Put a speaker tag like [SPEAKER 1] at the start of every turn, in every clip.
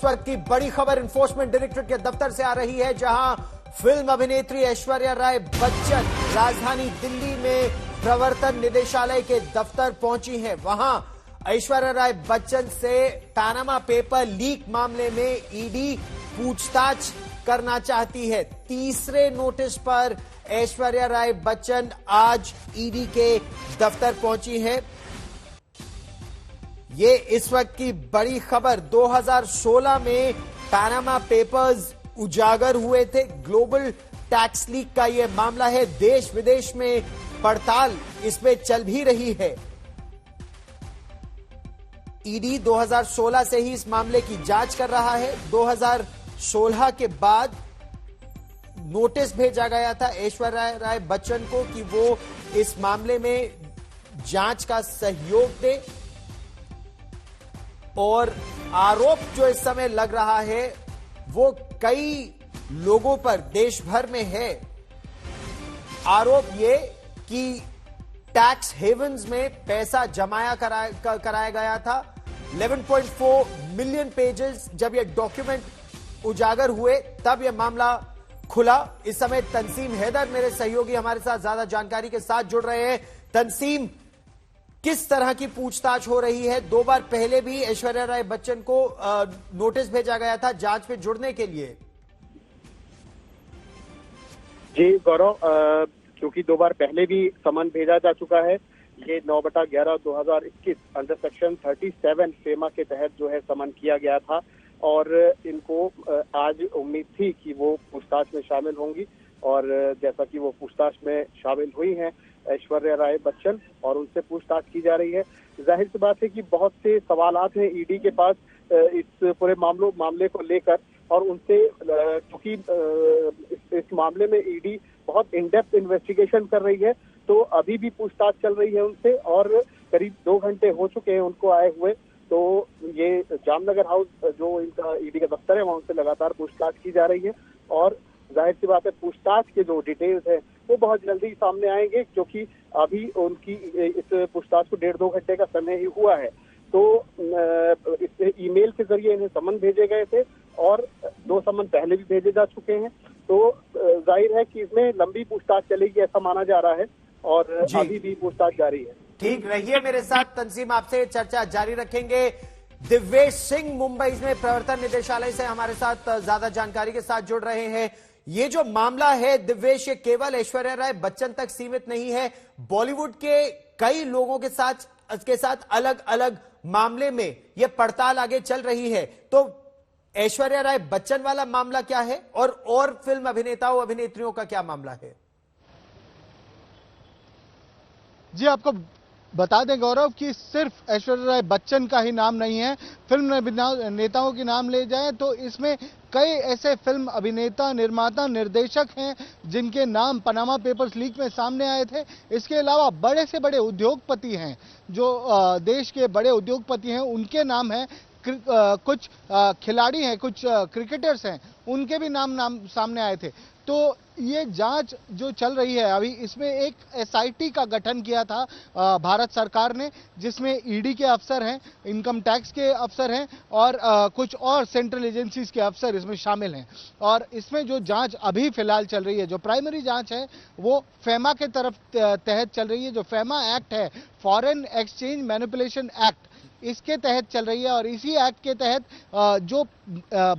[SPEAKER 1] इस वक्त की बड़ी खबर एनफोर्समेंट डायरेक्टरेट के दफ्तर से आ रही है, जहां फिल्म अभिनेत्री ऐश्वर्या राय बच्चन राजधानी दिल्ली में प्रवर्तन निदेशालय के दफ्तर पहुंची हैं। वहां ऐश्वर्या राय बच्चन से पैनामा पेपर लीक मामले में ईडी पूछताछ करना चाहती है। तीसरे नोटिस पर ऐश्वर्या राय बच्चन आज ईडी के दफ्तर पहुंची है। ये इस वक्त की बड़ी खबर। 2016 में पैनामा पेपर्स उजागर हुए थे। ग्लोबल टैक्स लीक का यह मामला है। देश विदेश में पड़ताल इसमें चल भी रही है। ईडी 2016 से ही इस मामले की जांच कर रहा है। 2016 के बाद नोटिस भेजा गया था ऐश्वर्या राय बच्चन को कि वो इस मामले में जांच का सहयोग दे, और आरोप जो इस समय लग रहा है वो कई लोगों पर देश भर में है। आरोप ये कि टैक्स हेवन्स में पैसा जमाया कराया गया था। 11.4 मिलियन पेजेस जब ये डॉक्यूमेंट उजागर हुए तब यह मामला खुला। इस समय तंसीम हैदर मेरे सहयोगी हमारे साथ ज्यादा जानकारी के साथ जुड़ रहे हैं। तंसीम, किस तरह की पूछताछ हो रही है? 2 बार पहले भी ऐश्वर्या राय बच्चन को नोटिस भेजा गया था जांच में जुड़ने के लिए।
[SPEAKER 2] जी गौरव, क्योंकि 2 बार पहले भी समन भेजा जा चुका है। ये 9/11/2021 अंडर सेक्शन 37 फेमा के तहत जो है समन किया गया था, और इनको आज उम्मीद थी कि वो पूछताछ में शामिल होंगी, और जैसा कि वो पूछताछ में शामिल हुई हैं ऐश्वर्या राय बच्चन और उनसे पूछताछ की जा रही है। जाहिर सी बात है कि बहुत से सवालात हैं ईडी के पास इस पूरे मामले को लेकर, और उनसे क्योंकि इस मामले में ईडी बहुत इन डेप्थ इन्वेस्टिगेशन कर रही है, तो अभी भी पूछताछ चल रही है उनसे, और करीब 2 घंटे हो चुके हैं उनको आए हुए। तो ये जामनगर हाउस जो इनका ईडी का दफ्तर है वहां उनसे लगातार पूछताछ की जा रही है, और जाहिर सी बात है पूछताछ के जो डिटेल्स है वो बहुत जल्दी सामने आएंगे, क्योंकि अभी उनकी इस पूछताछ को 1.5-2 घंटे का समय ही हुआ है। तो इस ईमेल के जरिए इन्हें समन भेजे गए थे, और 2 समन पहले भी भेजे जा चुके हैं। तो जाहिर है कि इसमें लंबी पूछताछ चलेगी ऐसा माना जा रहा है, और अभी भी पूछताछ जारी है।
[SPEAKER 1] ठीक, रहिए मेरे साथ तंजीम, आपसे चर्चा जारी रखेंगे। दिव्येश सिंह मुंबई में प्रवर्तन निदेशालय से हमारे साथ ज्यादा जानकारी के साथ जुड़ रहे हैं। ये जो मामला है दिव्येश, ये केवल ऐश्वर्या राय बच्चन तक सीमित नहीं है। बॉलीवुड के कई लोगों के साथ अलग अलग मामले में यह पड़ताल आगे चल रही है। तो ऐश्वर्या राय बच्चन वाला मामला क्या है, और फिल्म अभिनेताओं अभिनेत्रियों का क्या मामला है?
[SPEAKER 3] जी, आपको बता दें गौरव कि सिर्फ ऐश्वर्या राय बच्चन का ही नाम नहीं है। फिल्म नेताओं के नाम ले जाएं तो इसमें कई ऐसे फिल्म अभिनेता, निर्माता, निर्देशक हैं जिनके नाम पनामा पेपर्स लीक में सामने आए थे। इसके अलावा बड़े से बड़े उद्योगपति हैं, जो देश के बड़े उद्योगपति हैं, उनके नाम हैं। कुछ खिलाड़ी हैं, कुछ क्रिकेटर्स हैं, उनके भी नाम सामने आए थे। तो ये जांच जो चल रही है अभी, इसमें एक एसआईटी का गठन किया था भारत सरकार ने, जिसमें ईडी के अफसर हैं, इनकम टैक्स के अफसर हैं, और कुछ और सेंट्रल एजेंसीज के अफसर इसमें शामिल हैं। और इसमें जो जांच अभी फिलहाल चल रही है, जो प्राइमरी जांच है, वो फेमा के तहत चल रही है। जो फेमा एक्ट है, फॉरेन एक्सचेंज मैनिपुलेशन एक्ट, इसके तहत चल रही है। और इसी एक्ट के तहत जो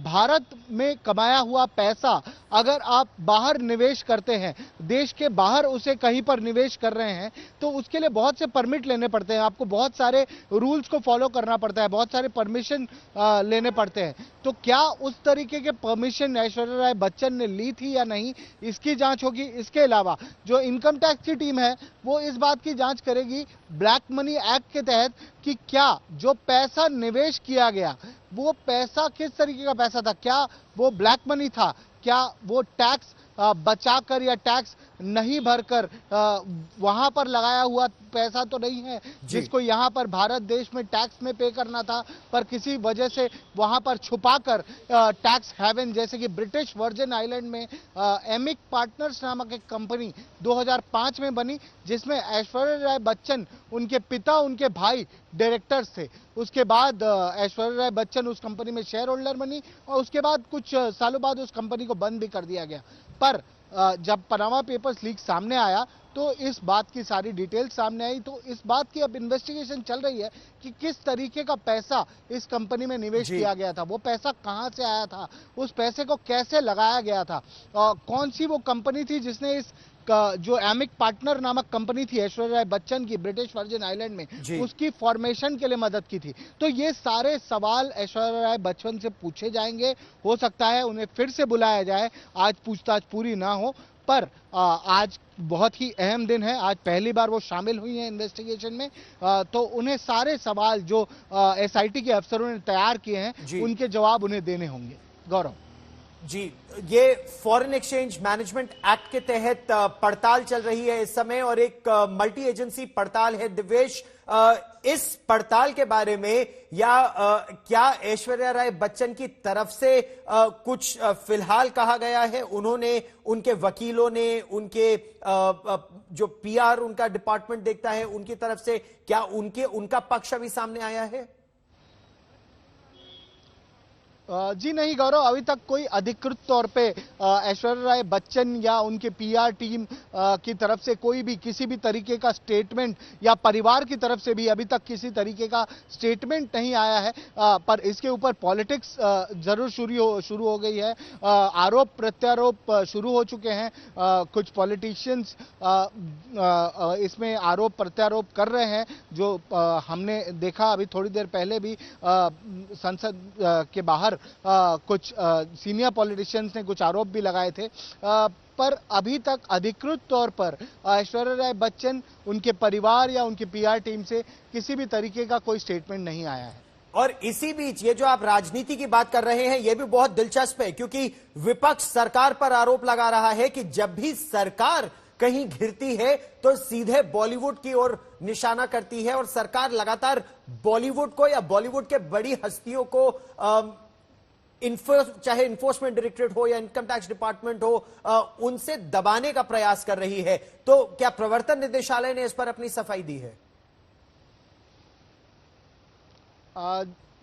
[SPEAKER 3] भारत में कमाया हुआ पैसा अगर आप बाहर निवेश करते हैं, देश के बाहर उसे कहीं पर निवेश कर रहे हैं, तो उसके लिए बहुत से परमिट लेने पड़ते हैं। आपको बहुत सारे रूल्स को फॉलो करना पड़ता है, बहुत सारे परमिशन लेने पड़ते हैं। तो क्या उस तरीके के परमिशन ऐश्वर्या राय बच्चन ने ली थी या नहीं, इसकी जांच होगी। इसके अलावा जो इनकम टैक्स की टीम है वो इस बात की जांच करेगी ब्लैक मनी एक्ट के तहत कि क्या जो पैसा निवेश किया गया वो पैसा किस तरीके का पैसा था, क्या वो ब्लैक मनी था, क्या वो टैक्स बचाकर या टैक्स नहीं भरकर वहां पर लगाया हुआ पैसा तो नहीं है जिसको यहाँ पर भारत देश में टैक्स में पे करना था, पर किसी वजह से वहां पर छुपाकर टैक्स हेवन जैसे कि ब्रिटिश वर्जिन आइलैंड में एमिक पार्टनर्स नामक एक कंपनी 2005 में बनी, जिसमें ऐश्वर्या राय बच्चन, उनके पिता, उनके भाई डायरेक्टर्स थे। उसके बाद ऐश्वर्या राय बच्चन उस कंपनी में शेयर होल्डर बनी और उसके बाद कुछ सालों बाद उस कंपनी को बंद भी कर दिया गया। पर जब पनामा पेपर्स लीक सामने आया तो इस बात की सारी डिटेल्स सामने आई, तो इस बात की अब इन्वेस्टिगेशन चल रही है कि किस तरीके का पैसा इस कंपनी में निवेश किया गया था, वो पैसा कहां से आया था, उस पैसे को कैसे लगाया गया था, कौन सी वो कंपनी थी जिसने इस जो एमिक पार्टनर नामक कंपनी थी ऐश्वर्या राय बच्चन की ब्रिटिश वर्जिन आइलैंड में, उसकी फॉर्मेशन के लिए मदद की थी। तो ये सारे सवाल ऐश्वर्या राय बच्चन से पूछे जाएंगे। हो सकता है उन्हें फिर से बुलाया जाए, आज पूछताछ पूरी ना हो, पर आज बहुत ही अहम दिन है, आज पहली बार वो शामिल हुई हैं इन्वेस्टिगेशन में, तो उन्हें सारे सवाल जो एसआईटी के अफसरों ने तैयार किए हैं उनके जवाब उन्हें देने होंगे। गौरव
[SPEAKER 1] जी, ये फॉरेन एक्सचेंज मैनेजमेंट एक्ट के तहत पड़ताल चल रही है इस समय और एक मल्टी एजेंसी पड़ताल है। दिव्येश, इस पड़ताल के बारे में या क्या ऐश्वर्या राय बच्चन की तरफ से कुछ फिलहाल कहा गया है? उन्होंने, उनके वकीलों ने, उनके जो पीआर उनका डिपार्टमेंट देखता है उनकी तरफ से क्या उनका पक्ष अभी सामने आया है?
[SPEAKER 3] जी नहीं गौरव, अभी तक कोई अधिकृत तौर पे ऐश्वर्या राय बच्चन या उनके पीआर टीम की तरफ से कोई भी किसी भी तरीके का स्टेटमेंट या परिवार की तरफ से भी अभी तक किसी तरीके का स्टेटमेंट नहीं आया है। पर इसके ऊपर पॉलिटिक्स जरूर शुरू हो गई है, आरोप प्रत्यारोप शुरू हो चुके हैं। कुछ पॉलिटिशियंस इसमें आरोप प्रत्यारोप कर रहे हैं, जो हमने देखा अभी थोड़ी देर पहले भी संसद के बाहर कुछ सीनियर पॉलिटिशियंस ने कुछ आरोप भी लगाए थे। पर अभी तक अधिकृत तौर पर ऐश्वर्या राय बच्चन, उनके परिवार या उनकी पीआर टीम से किसी भी तरीके का कोई स्टेटमेंट नहीं आया है।
[SPEAKER 1] और इसी बीच ये जो आप राजनीति की बात कर रहे हैं ये भी बहुत दिलचस्प है, क्योंकि विपक्ष सरकार पर आरोप लगा रहा है कि जब भी सरकार कहीं घिरती है तो सीधे बॉलीवुड की ओर निशाना करती है और सरकार लगातार बॉलीवुड को या बॉलीवुड के बड़ी हस्तियों को चाहे इन्फोर्समेंट डायरेक्टरेट हो या इनकम टैक्स डिपार्टमेंट हो, उनसे दबाने का प्रयास कर रही है। तो क्या प्रवर्तन निदेशालय ने इस पर अपनी सफाई दी है?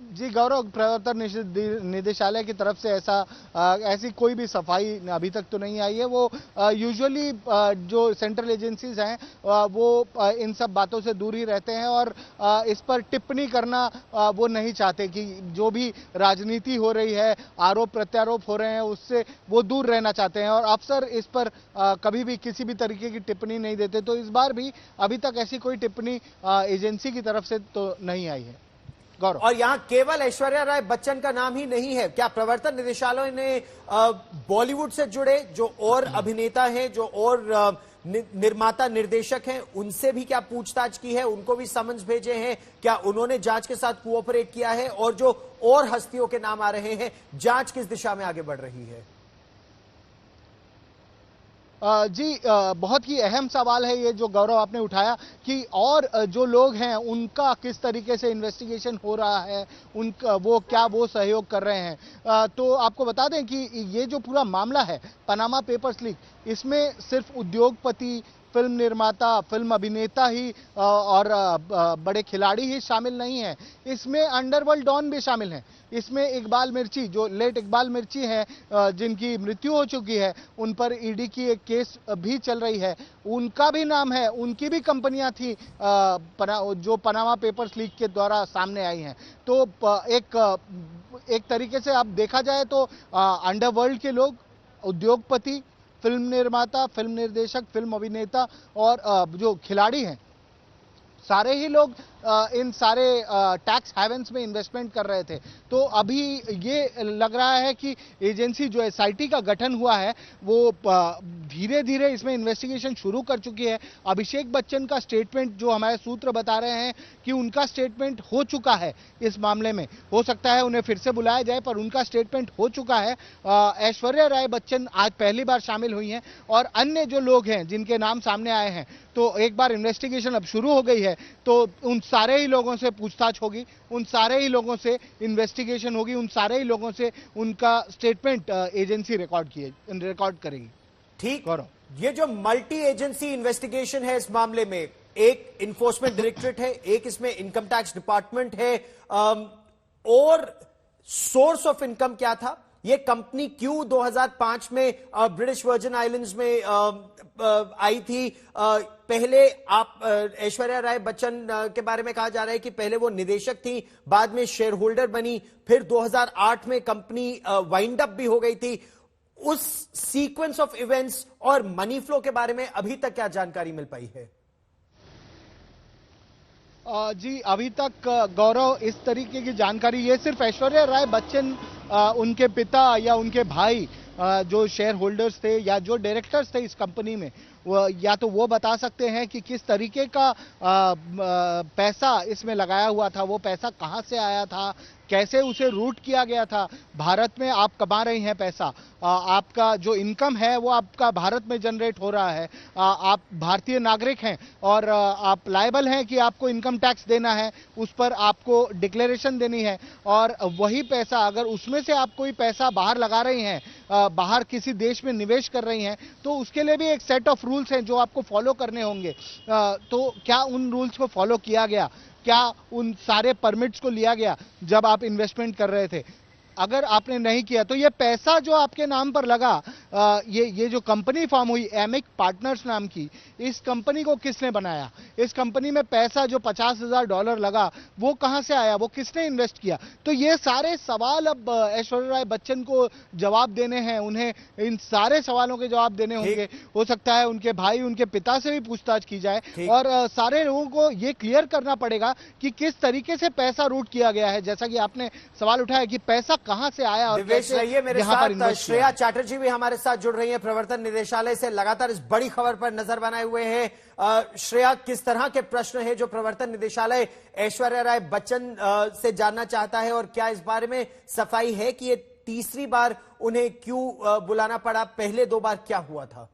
[SPEAKER 3] जी गौरव, प्रवर्तन निदेशालय की तरफ से ऐसी कोई भी सफाई अभी तक तो नहीं आई है। वो यूजुअली जो सेंट्रल एजेंसीज हैं वो इन सब बातों से दूर ही रहते हैं और इस पर टिप्पणी करना वो नहीं चाहते कि जो भी राजनीति हो रही है, आरोप प्रत्यारोप हो रहे हैं, उससे वो दूर रहना चाहते हैं और अफसर इस पर कभी भी किसी भी तरीके की टिप्पणी नहीं देते। तो इस बार भी अभी तक ऐसी कोई टिप्पणी एजेंसी की तरफ से तो नहीं आई है।
[SPEAKER 1] और यहां केवल ऐश्वर्या राय बच्चन का नाम ही नहीं है, क्या प्रवर्तन निदेशालय ने बॉलीवुड से जुड़े जो और अभिनेता हैं, जो और निर्माता निर्देशक हैं, उनसे भी क्या पूछताछ की है? उनको भी समन्स भेजे हैं? क्या उन्होंने जांच के साथ कोऑपरेट किया है? और जो और हस्तियों के नाम आ रहे हैं, जांच किस दिशा में आगे बढ़ रही है?
[SPEAKER 3] जी बहुत ही अहम सवाल है ये जो गौरव आपने उठाया कि और जो लोग हैं उनका किस तरीके से इन्वेस्टिगेशन हो रहा है, उनका वो सहयोग कर रहे हैं। तो आपको बता दें कि ये जो पूरा मामला है पनामा पेपर्स लीक, इसमें सिर्फ उद्योगपति, फिल्म निर्माता, फिल्म अभिनेता ही और बड़े खिलाड़ी ही शामिल नहीं हैं, इसमें अंडरवर्ल्ड डॉन भी शामिल हैं। इसमें इकबाल मिर्ची, जो लेट इकबाल मिर्ची हैं, जिनकी मृत्यु हो चुकी है, उन पर ईडी की एक केस भी चल रही है, उनका भी नाम है, उनकी भी कंपनियां थी जो पनामा पेपर्स लीक के द्वारा सामने आई हैं। तो एक तरीके से अब देखा जाए तो अंडरवर्ल्ड के लोग, उद्योगपति, फिल्म निर्माता, फिल्म निर्देशक, फिल्म अभिनेता और जो खिलाड़ी हैं, सारे ही लोग इन सारे टैक्स हेवन्स में इन्वेस्टमेंट कर रहे थे। तो अभी ये लग रहा है कि एजेंसी जो एसआईटी का गठन हुआ है वो धीरे धीरे इसमें इन्वेस्टिगेशन शुरू कर चुकी है। अभिषेक बच्चन का स्टेटमेंट, जो हमारे सूत्र बता रहे हैं कि उनका स्टेटमेंट हो चुका है इस मामले में, हो सकता है उन्हें फिर से बुलाया जाए, पर उनका स्टेटमेंट हो चुका है। ऐश्वर्या राय बच्चन आज पहली बार शामिल हुई हैं और अन्य जो लोग हैं जिनके नाम सामने आए हैं, तो एक बार इन्वेस्टिगेशन अब शुरू हो गई है तो उन सारे ही लोगों से पूछताछ होगी, उन सारे ही लोगों से इन्वेस्टिगेशन होगी, उन सारे ही लोगों से उनका स्टेटमेंट एजेंसी रिकॉर्ड करेगी।
[SPEAKER 1] ठीक
[SPEAKER 3] गौरव,
[SPEAKER 1] ये जो मल्टी एजेंसी इन्वेस्टिगेशन है इस मामले में, एक इन्फोर्समेंट डायरेक्टरेट है, एक इसमें इनकम टैक्स डिपार्टमेंट है, और सोर्स ऑफ इनकम क्या था, ये कंपनी क्यों 2005 में ब्रिटिश वर्जिन आइलैंड्स में आई थी। पहले आप ऐश्वर्या राय बच्चन के बारे में कहा जा रहा है कि पहले वो निदेशक थी, बाद में शेयर होल्डर बनी, फिर 2008 में कंपनी वाइंड अप भी हो गई थी। उस सीक्वेंस ऑफ इवेंट्स और मनी फ्लो के बारे में अभी तक क्या जानकारी मिल पाई है?
[SPEAKER 3] जी, अभी तक गौरव इस तरीके की जानकारी, ये सिर्फ ऐश्वर्या राय बच्चन, उनके पिता या उनके भाई जो शेयर होल्डर्स थे या जो डायरेक्टर्स थे इस कंपनी में, या तो वो बता सकते हैं कि किस तरीके का पैसा इसमें लगाया हुआ था, वो पैसा कहां से आया था, कैसे उसे रूट किया गया था। भारत में आप कमा रही हैं पैसा, आपका जो इनकम है वो आपका भारत में जनरेट हो रहा है, आप भारतीय नागरिक हैं और आप लायबल हैं कि आपको इनकम टैक्स देना है, उस पर आपको डिक्लेरेशन देनी है, और वही पैसा अगर उसमें से आप कोई पैसा बाहर लगा रही हैं, बाहर किसी देश में निवेश कर रही हैं, तो उसके लिए भी एक सेट ऑफ रूल्स हैं जो आपको फॉलो करने होंगे। तो क्या उन रूल्स को फॉलो किया गया? क्या उन सारे परमिट्स को लिया गया जब आप इन्वेस्टमेंट कर रहे थे? अगर आपने नहीं किया तो ये पैसा जो आपके नाम पर लगा, ये जो कंपनी फॉर्म हुई एमिक पार्टनर्स नाम की, इस कंपनी को किसने बनाया? इस कंपनी में पैसा जो $50,000 लगा वो कहां से आया? वो किसने इन्वेस्ट किया? तो ये सारे सवाल अब ऐश्वर्या राय बच्चन को जवाब देने हैं, उन्हें इन सारे सवालों के जवाब देने होंगे। हो सकता है उनके भाई, उनके पिता से भी पूछताछ की जाए और सारे लोगों को ये क्लियर करना पड़ेगा कि किस तरीके से पैसा रूट किया गया है। जैसा कि आपने सवाल उठाया कि पैसा कहां से आया और
[SPEAKER 1] दिवेश रहिए मेरे साथ, श्रेया चैटर्जी भी हमारे साथ जुड़ रही हैं, प्रवर्तन निदेशालय से लगातार इस बड़ी खबर पर नजर बनाए हुए हैं। श्रेया, किस तरह के प्रश्न है जो प्रवर्तन निदेशालय ऐश्वर्या राय बच्चन से जानना चाहता है, और क्या इस बारे में सफाई है कि ये तीसरी बार उन्हें क्यों बुलाना पड़ा, पहले 2 बार क्या हुआ था?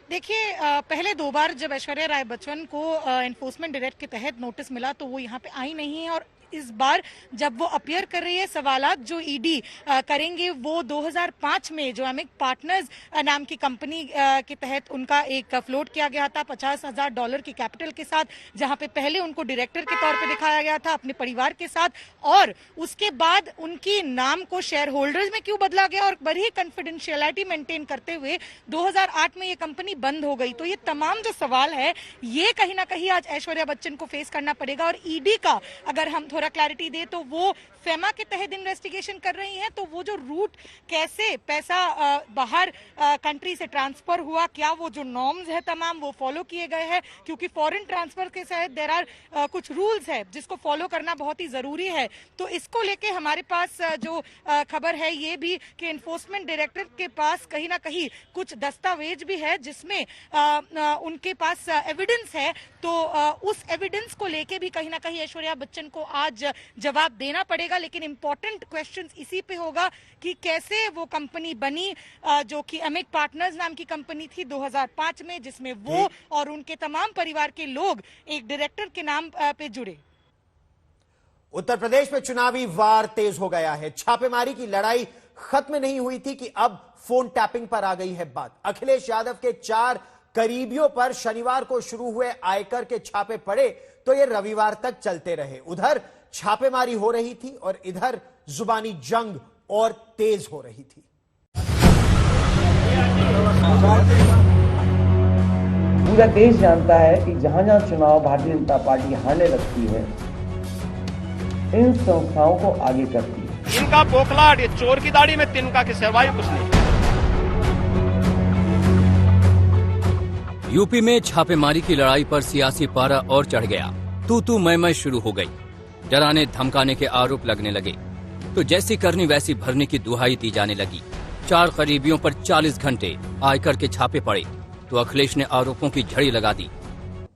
[SPEAKER 4] देखिए, पहले 2 बार जब ऐश्वर्या राय बच्चन को एनफोर्समेंट डायरेक्ट के तहत नोटिस मिला तो वो यहाँ पे आई नहीं है, और इस बार जब वो अपीयर कर रही है, सवालात जो ईडी करेंगे वो 2005 में जो एमिक पार्टनर्स नाम की कंपनी के तहत उनका एक फ्लोट किया गया था $50,000 की कैपिटल के साथ, जहां पे पहले उनको डायरेक्टर के तौर पे दिखाया गया था अपने परिवार के साथ, और उसके बाद उनकी नाम को शेयर होल्डर्स में क्यों बदला गया और बड़ी कॉन्फिडेंशियलिटी मेंटेन करते हुए 2008 में ये कंपनी बंद हो गई। तो ये तमाम जो सवाल है ये कहीं ना कहीं आज ऐश्वर्या बच्चन को फेस करना पड़ेगा, और ईडी का अगर हम थोड़ा क्लैरिटी दे तो वो फेमा के तहत इन्वेस्टिगेशन कर रही हैं, तो वो जो रूट कैसे पैसा बाहर कंट्री से ट्रांसफर हुआ, क्या वो जो नॉर्म्स है तमाम वो फॉलो किए गए हैं, क्योंकि फॉरेन ट्रांसफर के तहत देयर आर कुछ रूल्स है जिसको फॉलो करना बहुत ही जरूरी है। तो इसको लेके हमारे पास जो खबर है ये भी कि एनफोर्समेंट डायरेक्टर के पास कहीं ना कहीं कुछ दस्तावेज भी है जिसमें उनके पास एविडेंस है, तो उस एविडेंस को लेके भी कहीं ना कहीं ऐश्वर्या बच्चन को आज जवाब देना पड़ेगा। लेकिन इंपॉर्टेंट क्वेश्चन इसी पे होगा कि कैसे वो कंपनी बनी, जो कि एमिक पार्टनर्स नाम की कंपनी थी 2005 में, जिसमें वो और उनके तमाम परिवार के लोग एक डायरेक्टर के नाम पे जुड़े।
[SPEAKER 1] उत्तर प्रदेश में चुनावी वार तेज हो गया है। छापेमारी की लड़ाई खत्म नहीं हुई थी कि अब फोन टैपिंग पर आ गई है बात। अखिलेश यादव के 4 करीबियों पर शनिवार को शुरू हुए आयकर के छापे पड़े तो ये रविवार तक चलते रहे। उधर छापेमारी हो रही थी और इधर जुबानी जंग और तेज हो रही थी।
[SPEAKER 5] पूरा देश जानता है कि जहां जहां चुनाव भारतीय जनता पार्टी हारने लगती है, इन संस्थाओं को आगे करती है।
[SPEAKER 6] इनका पोखलाट, ये चोर की दाढ़ी में तिनका के सिवाय कुछ नहीं।
[SPEAKER 7] यूपी में छापेमारी की लड़ाई पर सियासी पारा और चढ़ गया। तू मैं शुरू हो गई। डराने धमकाने के आरोप लगने लगे तो जैसी करनी वैसी भरने की दुहाई दी जाने लगी। 4 करीबियों पर 40 घंटे आयकर के छापे पड़े तो अखिलेश ने आरोपों की झड़ी लगा दी।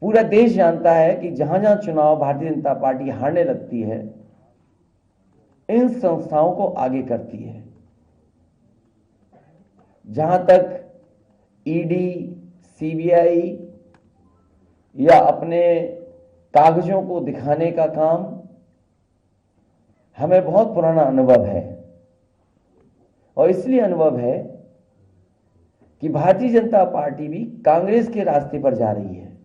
[SPEAKER 5] पूरा देश जानता है कि जहां जहां चुनाव भारतीय जनता पार्टी हारने लगती है, इन संस्थाओं को आगे करती है। जहां तक ईडी, सीबीआई या अपने कागजों को दिखाने का काम, हमें बहुत पुराना अनुभव है और इसलिए अनुभव है कि भारतीय जनता पार्टी भी कांग्रेस के रास्ते पर जा रही है।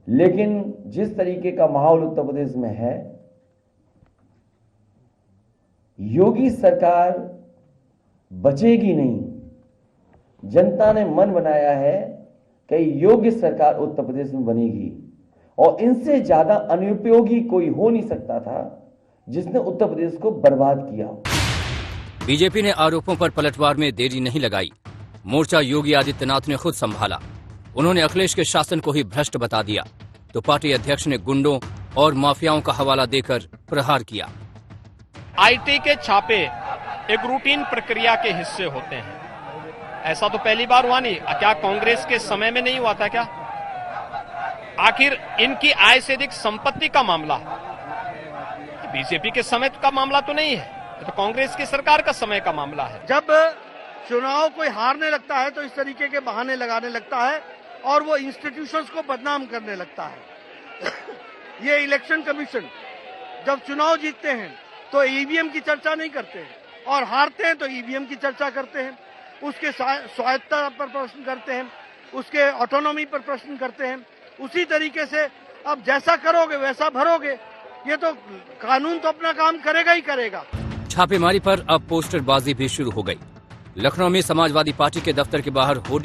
[SPEAKER 5] लेकिन जिस तरीके का माहौल उत्तर प्रदेश में है, योगी सरकार बचेगी नहीं। जनता ने मन बनाया है कि योग्य सरकार उत्तर प्रदेश में बनेगी और इनसे ज्यादा अनुपयोगी कोई हो नहीं सकता था जिसने उत्तर प्रदेश को बर्बाद किया।
[SPEAKER 7] बीजेपी ने आरोपों पर पलटवार में देरी नहीं लगाई। मोर्चा योगी आदित्यनाथ ने खुद संभाला। उन्होंने अखिलेश के शासन को ही भ्रष्ट बता दिया तो पार्टी अध्यक्ष ने गुंडों और माफियाओं का हवाला देकर प्रहार किया।
[SPEAKER 6] आईटी के छापे एक रूटीन प्रक्रिया के हिस्से होते हैं। ऐसा तो पहली बार हुआ नहीं। क्या कांग्रेस के समय में नहीं हुआ था क्या? आखिर इनकी आय से अधिक संपत्ति का मामला है। बीजेपी के समय का मामला तो नहीं है, तो कांग्रेस की सरकार का समय का मामला है।
[SPEAKER 8] जब चुनाव कोई हारने लगता है तो इस तरीके के बहाने लगाने लगता है और वो इंस्टीट्यूशंस को बदनाम करने लगता है। ये इलेक्शन कमीशन जब चुनाव जीतते हैं तो ईवीएम की चर्चा नहीं करते हैं और हारते हैं तो ईवीएम की चर्चा करते हैं, उसके स्वायत्तता पर प्रश्न करते हैं, उसके ऑटोनॉमी पर प्रश्न करते हैं। उसी तरीके से अब जैसा करोगे वैसा भरोगे। ये तो कानून तो अपना काम करेगा ही करेगा।
[SPEAKER 7] छापेमारी पर अब पोस्टरबाजी भी शुरू हो गई। लखनऊ में समाजवादी पार्टी के दफ्तर के बाहर होर्डिंग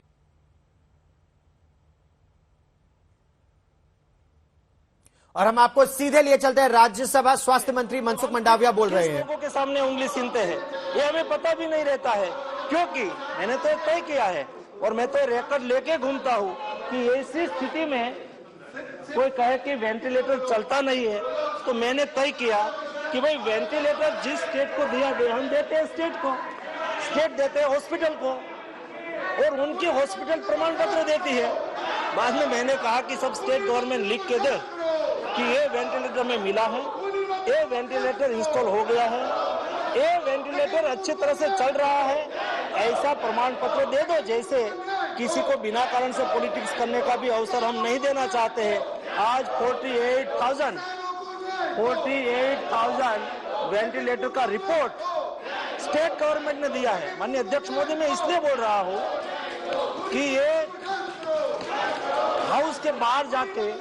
[SPEAKER 1] और हम आपको सीधे लिए चलते हैं। राज्यसभा स्वास्थ्य मंत्री मनसुख मंडाविया बोल रहे हैं।
[SPEAKER 9] लोगों के सामने उंगली सीनते हैं, ये हमें पता भी नहीं रहता है, क्योंकि मैंने तो तय किया है और मैं तो रिकॉर्ड लेके घूमता हूँ कि ऐसी स्थिति में कोई कहे कि वेंटिलेटर चलता नहीं है, तो मैंने तय किया कि भाई वेंटिलेटर जिस स्टेट को दिया गया हम देते हैं स्टेट को, स्टेट देते हैं हॉस्पिटल को और उनकी हॉस्पिटल प्रमाण पत्र देती है। बाद में मैंने कहा कि सब स्टेट गवर्नमेंट लिख के दे कि ये वेंटिलेटर में मिला है, ये वेंटिलेटर इंस्टॉल हो गया है, ये वेंटिलेटर अच्छी तरह से चल रहा है, ऐसा प्रमाण पत्र दे दो। जैसे किसी को बिना कारण से पॉलिटिक्स करने का भी अवसर हम नहीं देना चाहते हैं। आज 48,000 वेंटिलेटर का रिपोर्ट स्टेट गवर्नमेंट ने दिया है। माननीय अध्यक्ष मोदी, मैं इसलिए बोल रहा हूँ कि ये हाउस के बाहर जाके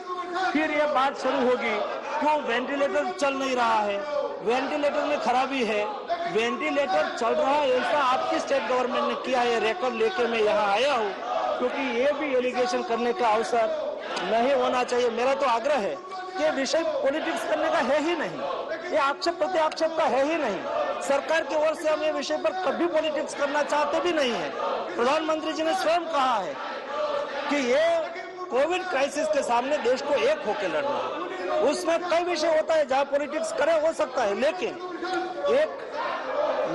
[SPEAKER 9] फिर ये बात शुरू होगी क्यों वेंटिलेटर चल नहीं रहा है, वेंटिलेटर में खराबी है, वेंटिलेटर चल रहा है ऐसा आपकी स्टेट गवर्नमेंट ने किया है। रिकॉर्ड लेके मैं यहाँ आया हूँ क्योंकि ये भी एलिगेशन करने का अवसर नहीं होना चाहिए। मेरा तो आग्रह है कि ये विषय पॉलिटिक्स करने का है ही नहीं, ये आक्षेप प्रति आक्षेप का है ही नहीं। सरकार की ओर से हम ये विषय पर कभी पॉलिटिक्स करना चाहते भी नहीं है। प्रधानमंत्री जी ने स्वयं कहा है कि ये कोविड क्राइसिस के सामने देश को एक होकर लड़ना है। उसमें कई विषय होता है जहां पॉलिटिक्स करे हो सकता है, लेकिन एक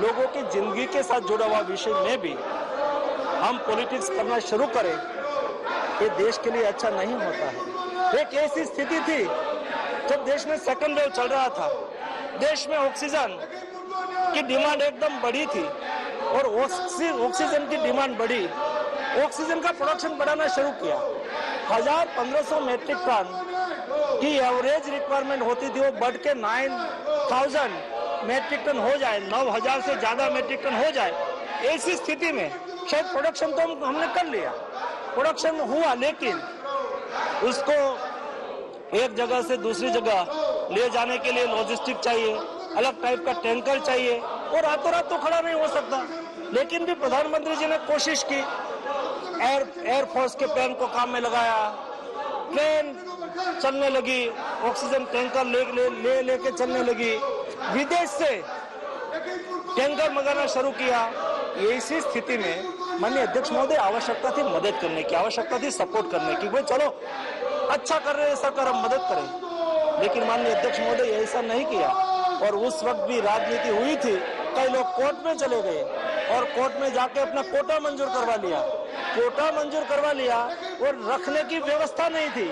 [SPEAKER 9] लोगों की जिंदगी के साथ जुड़ा हुआ विषय में भी हम पॉलिटिक्स करना शुरू करें, ये देश के लिए अच्छा नहीं होता है। एक ऐसी स्थिति थी जब देश में सेकंड वेव चल रहा था, देश में ऑक्सीजन की डिमांड एकदम बढ़ी थी और ऑक्सीजन की डिमांड बढ़ी, ऑक्सीजन का प्रोडक्शन बढ़ाना शुरू किया। 1,500 मेट्रिक टन की एवरेज रिक्वायरमेंट होती थी, वो बढ़ के 9,000 मेट्रिक टन हो जाए, 9,000 से ज्यादा मेट्रिक टन हो जाए। ऐसी स्थिति में शायद प्रोडक्शन तो हमने कर लिया, प्रोडक्शन हुआ, लेकिन उसको एक जगह से दूसरी जगह ले जाने के लिए लॉजिस्टिक चाहिए, अलग टाइप का टैंकर चाहिए और रातों रात तो खड़ा नहीं हो सकता। लेकिन भी प्रधानमंत्री जी ने कोशिश की, एयरफोर्स के प्लेन को काम में लगाया, ट्रेन चलने लगी, ऑक्सीजन टैंकर लेके चलने लगी, विदेश से टैंकर मंगाना शुरू किया। इसी स्थिति में माननीय अध्यक्ष महोदय, आवश्यकता थी मदद करने की, आवश्यकता थी सपोर्ट करने की, भाई चलो अच्छा कर रहे हैं सरकार, हम मदद करें। लेकिन माननीय अध्यक्ष महोदय ऐसा नहीं किया और उस वक्त भी राजनीति हुई थी, कई लोग कोर्ट में चले गए और कोर्ट में जाके अपना कोटा मंजूर करवा लिया, कोटा मंजूर करवा लिया और रखने की व्यवस्था नहीं थी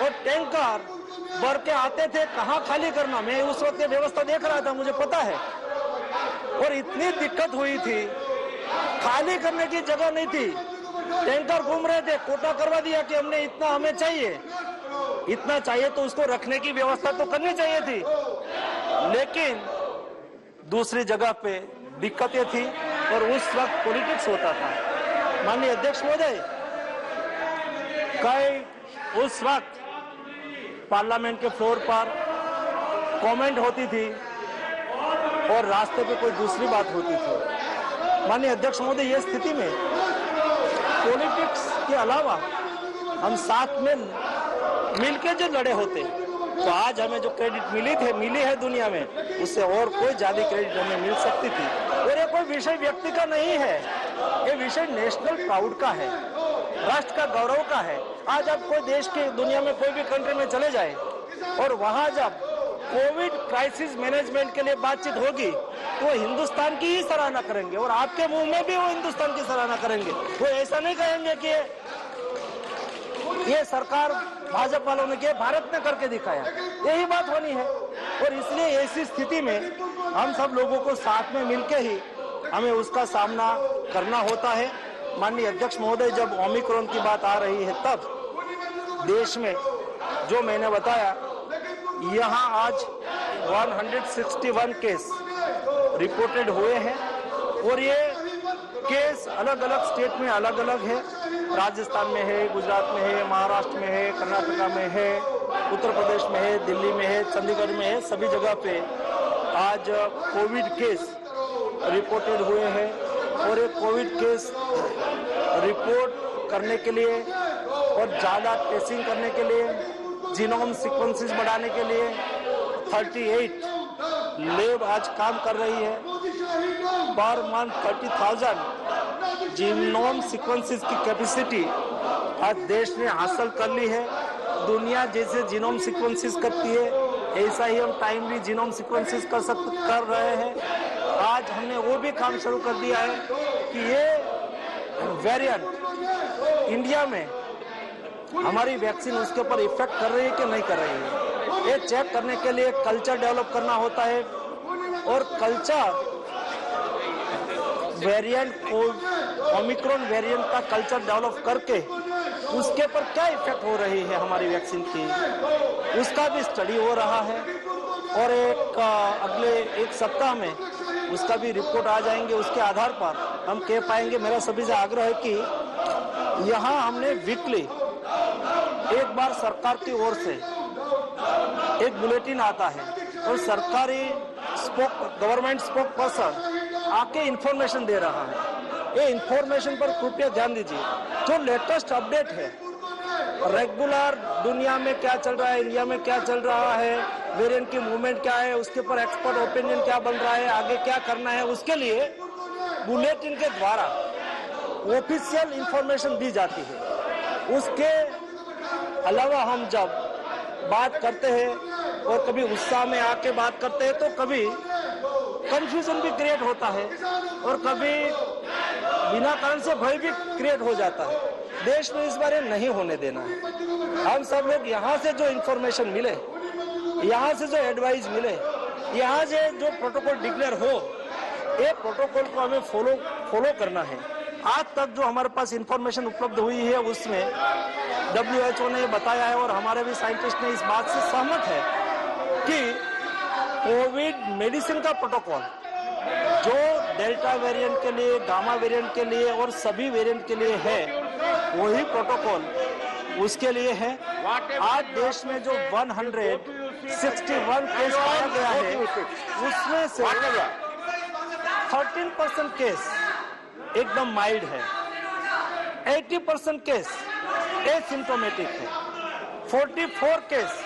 [SPEAKER 9] और टैंकर भर के आते थे, कहाँ खाली करना, मैं उस वक्त व्यवस्था देख रहा था, मुझे पता है। और इतनी दिक्कत हुई थी, खाली करने की जगह नहीं थी, टैंकर घूम रहे थे, कोटा करवा दिया कि हमने इतना, हमें चाहिए, इतना चाहिए तो उसको रखने की व्यवस्था तो करनी चाहिए थी। लेकिन दूसरी जगह पे दिक्कतें थी और उस वक्त पॉलिटिक्स होता था। माननीय अध्यक्ष महोदय, कई उस वक्त पार्लियामेंट के फ्लोर पर कमेंट होती थी और रास्ते पे कोई दूसरी बात होती थी। माननीय अध्यक्ष महोदय, ये स्थिति में पॉलिटिक्स के अलावा हम साथ में मिलकर जो लड़े होते तो आज हमें जो क्रेडिट मिली है दुनिया में, उससे और कोई ज्यादा क्रेडिट हमें मिल सकती थी। और ये कोई विषय व्यक्ति का नहीं है, ये विषय नेशनल प्राउड का है, राष्ट्र का गौरव का है। आज आप कोई देश के, दुनिया में कोई भी कंट्री में चले जाए और वहां जब कोविड क्राइसिस मैनेजमेंट के लिए बातचीत होगी तो वो हिंदुस्तान की ही सराहना करेंगे और आपके मुंह में भी वो हिंदुस्तान की सराहना करेंगे। वो ऐसा नहीं कहेंगे कि ये सरकार भाजपा वालों ने किया, भारत ने करके दिखाया, यही बात होनी है। और इसलिए ऐसी स्थिति में हम सब लोगों को साथ में मिलकर ही हमें उसका सामना करना होता है। माननीय अध्यक्ष महोदय, जब ओमिक्रॉन की बात आ रही है तब देश में जो मैंने बताया, यहाँ आज 161 केस रिपोर्टेड हुए हैं और ये केस अलग अलग स्टेट में अलग अलग है। राजस्थान में है, गुजरात में है, महाराष्ट्र में है, कर्नाटका में है, उत्तर प्रदेश में है, दिल्ली में है, चंडीगढ़ में है, सभी जगह पे आज कोविड केस रिपोर्टेड हुए हैं। और ये कोविड केस रिपोर्ट करने के लिए और ज़्यादा टेस्टिंग करने के लिए, जीनोम सीक्वेंसेस बढ़ाने के लिए 38 लैब आज काम कर रही है। पर मंथ 30,000 जीनोम सीक्वेंसेस की कैपेसिटी आज देश ने हासिल कर ली है। दुनिया जैसे जीनोम सीक्वेंसेस करती है, ऐसा ही हम टाइमली जीनोम सीक्वेंसेस कर रहे हैं। आज हमने वो भी काम शुरू कर दिया है कि ये वेरिएंट इंडिया में हमारी वैक्सीन उसके ऊपर इफेक्ट कर रही है कि नहीं कर रही है, ये चेक करने के लिए कल्चर डेवलप करना होता है। और कल्चर वेरिएंट को, ओमिक्रॉन वेरिएंट का कल्चर डेवलप करके उसके पर क्या इफेक्ट हो रही है हमारी वैक्सीन की, उसका भी स्टडी हो रहा है। और अगले एक सप्ताह में उसका भी रिपोर्ट आ जाएंगे, उसके आधार पर हम कह पाएंगे। मेरा सभी से आग्रह है कि यहाँ हमने वीकली एक बार सरकार की ओर से एक बुलेटिन आता है और सरकारी गवर्नमेंट स्पोक पर्सन आके इंफॉर्मेशन दे रहा है। ये इंफॉर्मेशन पर कृपया ध्यान दीजिए। जो लेटेस्ट अपडेट है, रेगुलर दुनिया में क्या चल रहा है, इंडिया में क्या चल रहा है, वेरिएंट की मूवमेंट क्या है, उसके ऊपर एक्सपर्ट ओपिनियन क्या बन रहा है, आगे क्या करना है, उसके लिए बुलेटिन के द्वारा ऑफिशियल इंफॉर्मेशन दी जाती है। उसके अलावा हम जब बात करते हैं और कभी उत्साह में आके बात करते हैं तो कभी कंफ्यूजन भी क्रिएट होता है और कभी बिना कारण से भय भी क्रिएट हो जाता है। देश में इस बार नहीं होने देना है। हम सब लोग यहाँ से जो इंफॉर्मेशन मिले, यहाँ से जो एडवाइस मिले, यहाँ से जो प्रोटोकॉल डिक्लेयर हो, ये प्रोटोकॉल को हमें फॉलो करना है। आज तक जो हमारे पास इंफॉर्मेशन उपलब्ध हुई है उसमें WHO ने बताया है और हमारे भी साइंटिस्ट ने इस बात से सहमत है कि कोविड मेडिसिन का प्रोटोकॉल जो डेल्टा वेरिएंट के लिए, गामा वेरिएंट के लिए और सभी वेरिएंट के लिए है, वही प्रोटोकॉल उसके लिए है। आज देश में जो 161 केस पाया गया है, उसमें से 13% केस एकदम माइल्ड है, 80% केस एसिम्टोमेटिक है, 44 केस